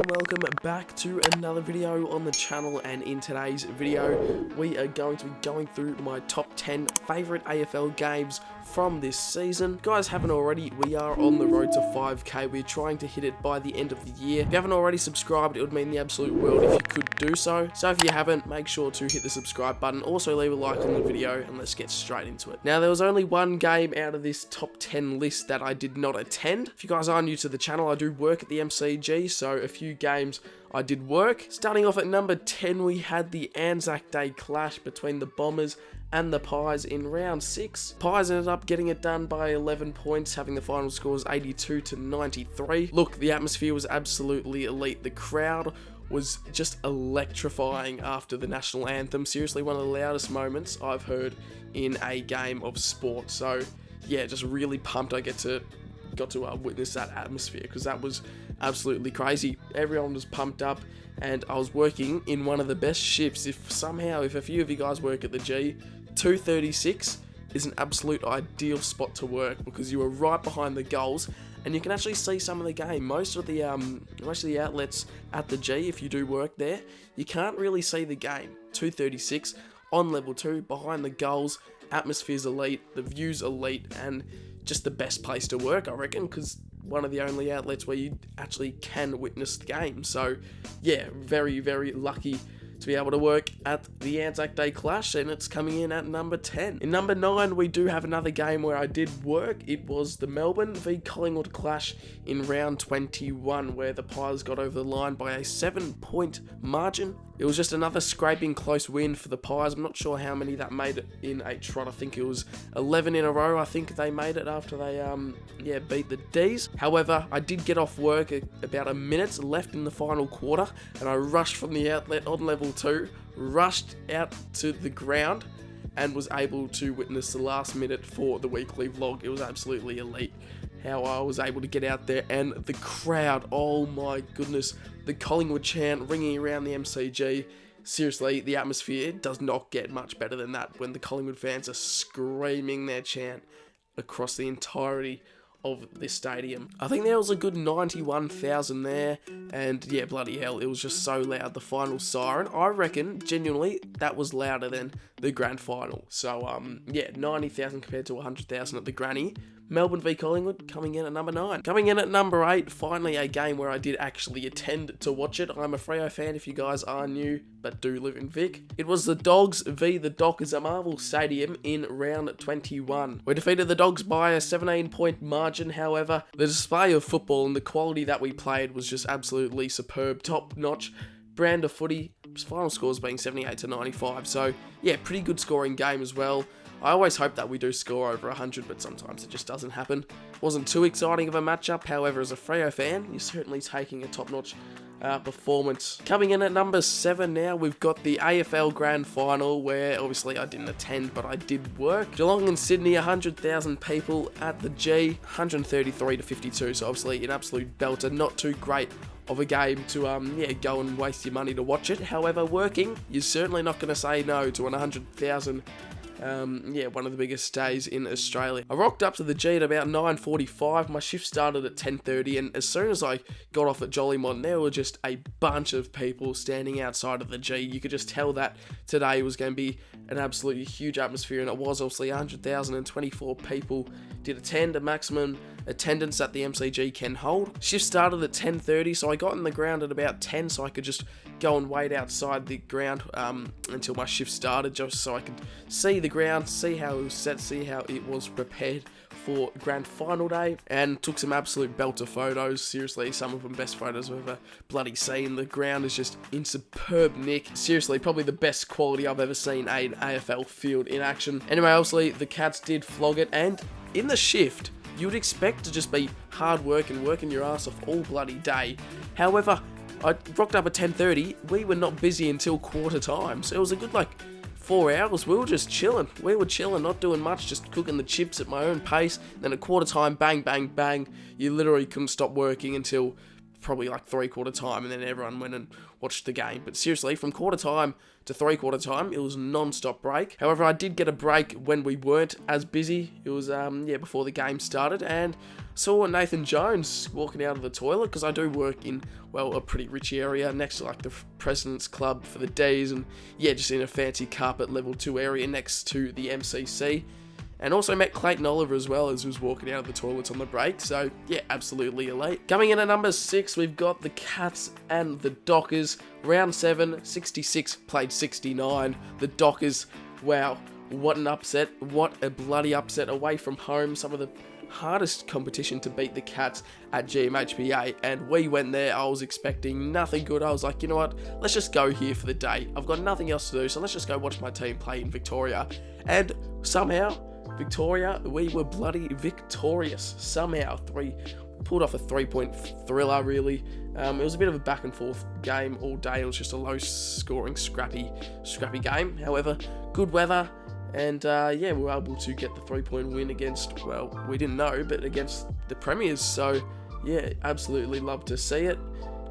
welcome back to another video on the channel, and in today's video we are going to be going through my top 10 favourite AFL games from this season. Guys, haven't already, we are on the road to 5k. We're trying to hit it by the end of the year. If you haven't already subscribed, it would mean the absolute world if you could do so. So if you haven't, make sure to hit the subscribe button. Also leave a like on the video, and let's get straight into it. Now, there was only one game out of this top 10 list that I did not attend. If you guys are new to the channel, I do work at the MCG, so a few games I did work. Starting off at number 10, we had the Anzac Day clash between the Bombers and the Pies in round 6. Pies ended up getting it done by 11 points, having the final scores 82 to 93. Look, the atmosphere was absolutely elite. The crowd was just electrifying after the national anthem. Seriously, one of the loudest moments I've heard in a game of sport. So yeah, just really pumped I got to witness that atmosphere, because that was absolutely crazy. Everyone was pumped up, and I was working in one of the best shifts. If a few of you guys work at the G, 236 is an absolute ideal spot to work, because you are right behind the goals and you can actually see some of the game. Most of the outlets at the G, if you do work there, you can't really see the game. 236 on level 2 behind the goals, atmosphere's elite, the view's elite, and just the best place to work, I reckon, because one of the only outlets where you actually can witness the game. So yeah, very, very lucky to be able to work at the Anzac Day clash, and it's coming in at number 10. In number 9, we do have another game where I did work. It was the Melbourne v Collingwood clash in round 21, where the Pies got over the line by a 7-point margin. It was just another scraping close win for the Pies. I'm not sure how many that made it in a trot. I think it was 11 in a row. I think they made it after they beat the D's. However, I did get off work about a minute left in the final quarter, and I rushed from the outlet on level 2, rushed out to the ground, and was able to witness the last minute for the weekly vlog. It was absolutely elite how I was able to get out there, and the crowd, oh my goodness, the Collingwood chant ringing around the MCG. Seriously, the atmosphere does not get much better than that when the Collingwood fans are screaming their chant across the entirety of this stadium. I think there was a good 91,000 there, and yeah, bloody hell, it was just so loud. The final siren, I reckon, genuinely, that was louder than the grand final. So yeah, 90,000 compared to 100,000 at the granny. Melbourne v Collingwood coming in at number 9. Coming in at number 8, finally a game where I did actually attend to watch it. I'm a Freo fan if you guys are new but do live in Vic. It was the Dogs v the Dockers at Marvel Stadium in round 21. We defeated the Dogs by a 17-point margin. However, the display of football and the quality that we played was just absolutely superb, top-notch brand of footy. Final scores being 78 to 95. So yeah, pretty good scoring game as well. I always hope that we do score over 100, but sometimes it just doesn't happen. Wasn't too exciting of a matchup. However, as a Freo fan, you're certainly taking a top-notch performance. Coming in at number 7 now, we've got the AFL Grand Final, where obviously I didn't attend, but I did work. Geelong and Sydney, 100,000 people at the G, 133 to 52, so obviously an absolute belter. Not too great of a game to go and waste your money to watch it. However, working, you're certainly not going to say no to 100,000. One of the biggest days in Australia. I rocked up to the G at about 9:45. My shift started at 10:30, and as soon as I got off at Jollymont, there were just a bunch of people standing outside of the G. You could just tell that today was going to be an absolutely huge atmosphere, and it was. Obviously 100,024 people did attend, a maximum attendance that the MCG can hold. Shift started at 10:30, so I got in the ground at about 10, so I could just go and wait outside the ground until my shift started, just so I could see the ground, see how it was set, see how it was prepared for grand final day, and took some absolute belter photos. Seriously, some of them best photos I've ever bloody seen. The ground is just in superb nick. Seriously, probably the best quality I've ever seen an AFL field in action. Anyway, obviously the Cats did flog it, and in the shift, you would expect to just be hard work and working your ass off all bloody day. However, I rocked up at 10:30. We were not busy until quarter time, so it was a good 4 hours. We were just chilling. We were chilling, not doing much, just cooking the chips at my own pace. Then at quarter time, bang, bang, bang. You literally couldn't stop working until probably 3/4 time, and then everyone went and watch the game. But seriously, from quarter time to three-quarter time, it was non-stop break. However, I did get a break when we weren't as busy. It was, before the game started, and saw Nathan Jones walking out of the toilet, because I do work in, well, a pretty rich area next to, like, the President's Club for the D's, and, yeah, just in a fancy carpet level 2 area next to the MCC. And also met Clayton Oliver as well as he was walking out of the toilets on the break. So, yeah, absolutely elite. Coming in at number 6, we've got the Cats and the Dockers. Round 7, 66 played 69. The Dockers, wow, what an upset. What a bloody upset away from home. Some of the hardest competition to beat the Cats at GMHBA. And we went there. I was expecting nothing good. I was like, you know what? Let's just go here for the day. I've got nothing else to do, so let's just go watch my team play in Victoria. And somehow, Victoria, we were bloody victorious. Somehow, pulled off a 3-point thriller, really. It was a bit of a back and forth game all day. It was just a low scoring, scrappy game. However, good weather, and we were able to get the 3-point win against, well, we didn't know, but against the Premiers. So, yeah, absolutely love to see it.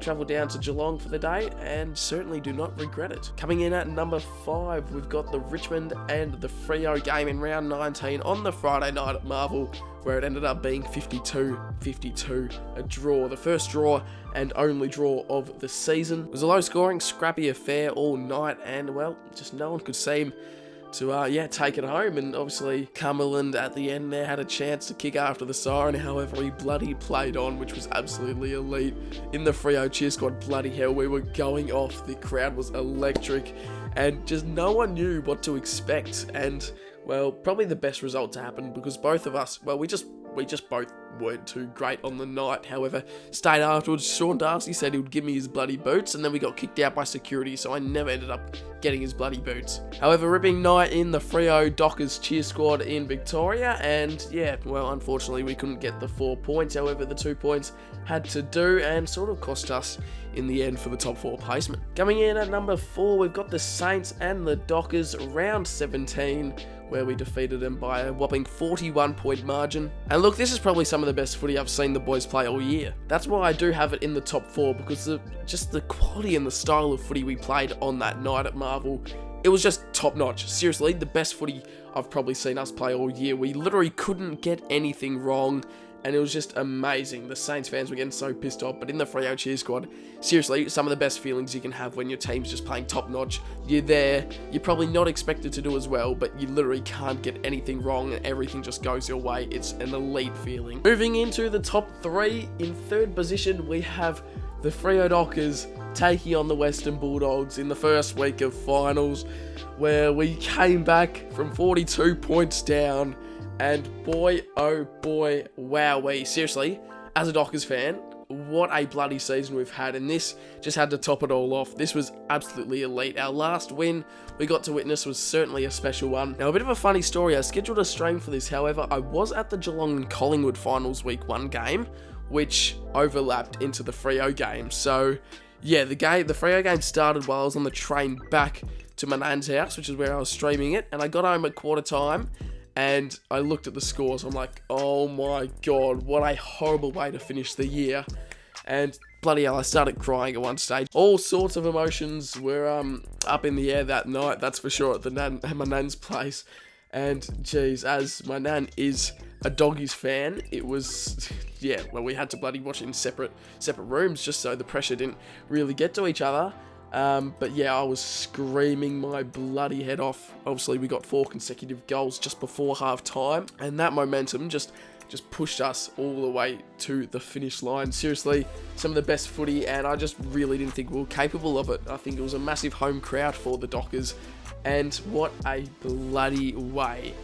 Travel down to Geelong for the day, and certainly do not regret it. Coming in at number 5, we've got the Richmond and the Freo game in round 19 on the Friday night at Marvel, where it ended up being 52-52, a draw. The first draw and only draw of the season. It was a low-scoring, scrappy affair all night, and, well, just no one could seem to take it home. And obviously Cumberland at the end there had a chance to kick after the siren. However, he bloody played on, which was absolutely elite. In the Freo cheer squad, bloody hell, we were going off. The crowd was electric, and just no one knew what to expect. And, well, probably the best result to happen, because both of us, well, we just both weren't too great on the night. However, stayed afterwards. Sean Darcy said he would give me his bloody boots, and then we got kicked out by security, so I never ended up getting his bloody boots. However, ripping night in the Freo Dockers cheer squad in Victoria, and yeah, well, unfortunately we couldn't get the 4 points. However, the 2 points had to do, and sort of cost us in the end for the top 4 placement. Coming in at number 4, we've got the Saints and the Dockers, round 17, where we defeated them by a whopping 41-point margin. And look, this is probably some of the best footy I've seen the boys play all year. That's why I do have it in the top 4, because just the quality and the style of footy we played on that night at Marvel, it was just top-notch. Seriously, the best footy I've probably seen us play all year. We literally couldn't get anything wrong, and it was just amazing. The Saints fans were getting so pissed off, but in the Freo cheer squad, seriously, some of the best feelings you can have when your team's just playing top-notch. You're there, you're probably not expected to do as well, but you literally can't get anything wrong, and everything just goes your way. It's an elite feeling. Moving into the top 3, in third position, we have the Freo Dockers taking on the Western Bulldogs in the first week of finals, where we came back from 42 points down. And boy, oh boy, wowee. Seriously, as a Dockers fan, what a bloody season we've had. And this just had to top it all off. This was absolutely elite. Our last win we got to witness was certainly a special one. Now, a bit of a funny story. I scheduled a stream for this. However, I was at the Geelong and Collingwood finals week 1 game, which overlapped into the Freo game. So, yeah, the Freo game started while I was on the train back to my nan's house, which is where I was streaming it. And I got home at quarter time, and I looked at the scores. I'm like, oh my god, what a horrible way to finish the year. And bloody hell, I started crying at one stage. All sorts of emotions were up in the air that night, that's for sure, at my nan's place. And geez, as my nan is a Doggies fan, it was, yeah, well, we had to bloody watch it in separate rooms just so the pressure didn't really get to each other. But yeah, I was screaming my bloody head off. Obviously, we got 4 consecutive goals just before half time, and that momentum just pushed us all the way to the finish line. Seriously, some of the best footy, and I just really didn't think we were capable of it. I think it was a massive home crowd for the Dockers, and what a bloody way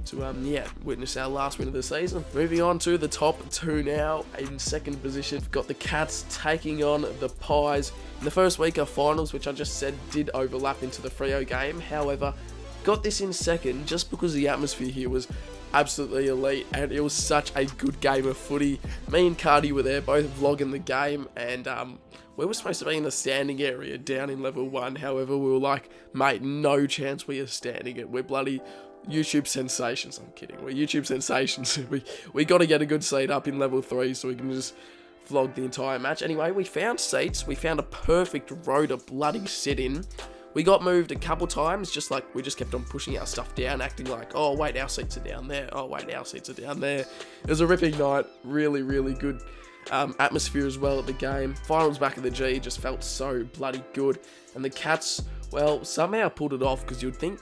to witness our last win of the season. Moving on to the top 2 now. In second position, we've got the Cats taking on the Pies in the first week of finals, which I just said did overlap into the Freo game. However, got this in second just because the atmosphere here was absolutely elite, and it was such a good game of footy. Me and Cardi were there, both vlogging the game, and we were supposed to be in the standing area down in level 1. However, we were like, mate, no chance we are standing it. We're bloody YouTube sensations. I'm kidding. We're YouTube sensations. We got to get a good seat up in level 3 so we can just vlog the entire match. Anyway, we found seats. We found a perfect row to bloody sit in. We got moved a couple times, just like we just kept on pushing our stuff down, acting like, oh wait, our seats are down there. Oh wait, our seats are down there. It was a ripping night. Really, really good atmosphere as well at the game. Finals back at the G just felt so bloody good. And the Cats, well, somehow pulled it off, because you'd think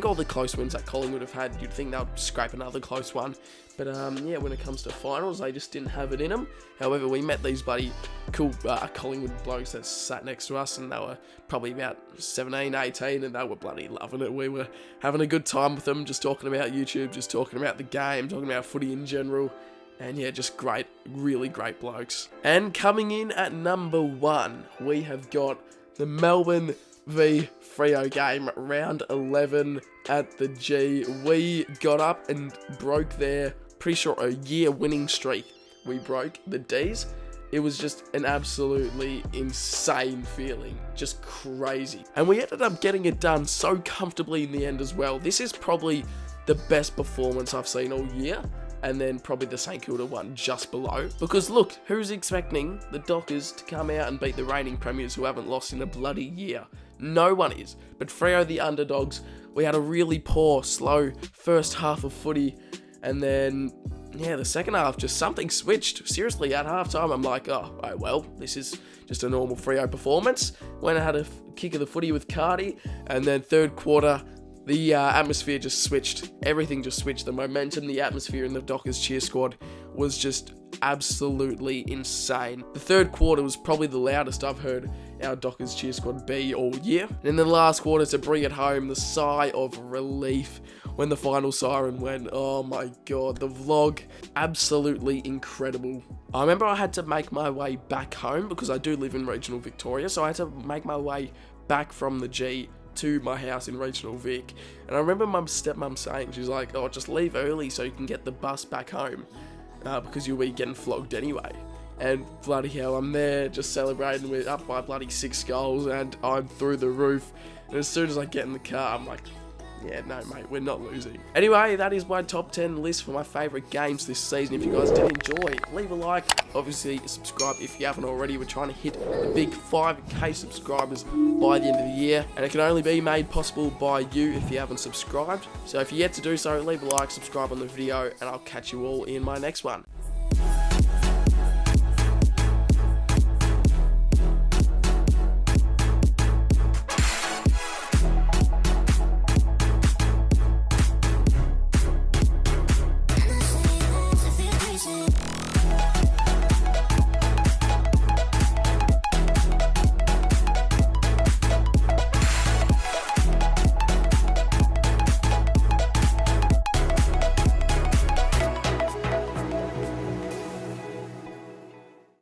all the close wins that Collingwood have had, you'd think they'll scrape another close one. But yeah, when it comes to finals, they just didn't have it in them. However, we met these bloody cool Collingwood blokes that sat next to us, and they were probably about 17, 18, and they were bloody loving it. We were having a good time with them, just talking about YouTube, just talking about the game, talking about footy in general. And yeah, just great, really great blokes. And coming in at number 1, we have got the Melbourne v Freo game, round 11 at the G. We got up and broke their, pretty sure, a year winning streak. We broke the D's. It was just an absolutely insane feeling, just crazy. And we ended up getting it done so comfortably in the end as well. This is probably the best performance I've seen all year. And then probably the St Kilda one just below. Because look, who's expecting the Dockers to come out and beat the reigning premiers who haven't lost in a bloody year? No one is. But Freo, the underdogs, we had a really poor, slow first half of footy. And then, yeah, the second half, just something switched. Seriously, at halftime, I'm like, oh well, this is just a normal Freo performance. Went and had a kick of the footy with Cardi. And then third quarter, the atmosphere just switched. Everything just switched. The momentum, the atmosphere in the Dockers cheer squad was just absolutely insane. The third quarter was probably the loudest I've heard our Dockers cheer squad be all year. And in the last quarter, to bring it home, the sigh of relief when the final siren went. Oh my god, the vlog, absolutely incredible. I remember I had to make my way back home because I do live in regional Victoria, so I had to make my way back from the G to my house in regional Vic. And I remember my stepmom saying, she's like, oh, just leave early so you can get the bus back home, because you'll be getting flogged anyway. And bloody hell, I'm there just celebrating, with up by bloody 6 goals, and I'm through the roof. And as soon as I get in the car, I'm like, yeah, no mate, we're not losing. Anyway, that is my top 10 list for my favourite games this season. If you guys did enjoy, leave a like. Obviously, subscribe if you haven't already. We're trying to hit the big 5k subscribers by the end of the year. And it can only be made possible by you if you haven't subscribed. So if you're yet to do so, leave a like, subscribe on the video, and I'll catch you all in my next one.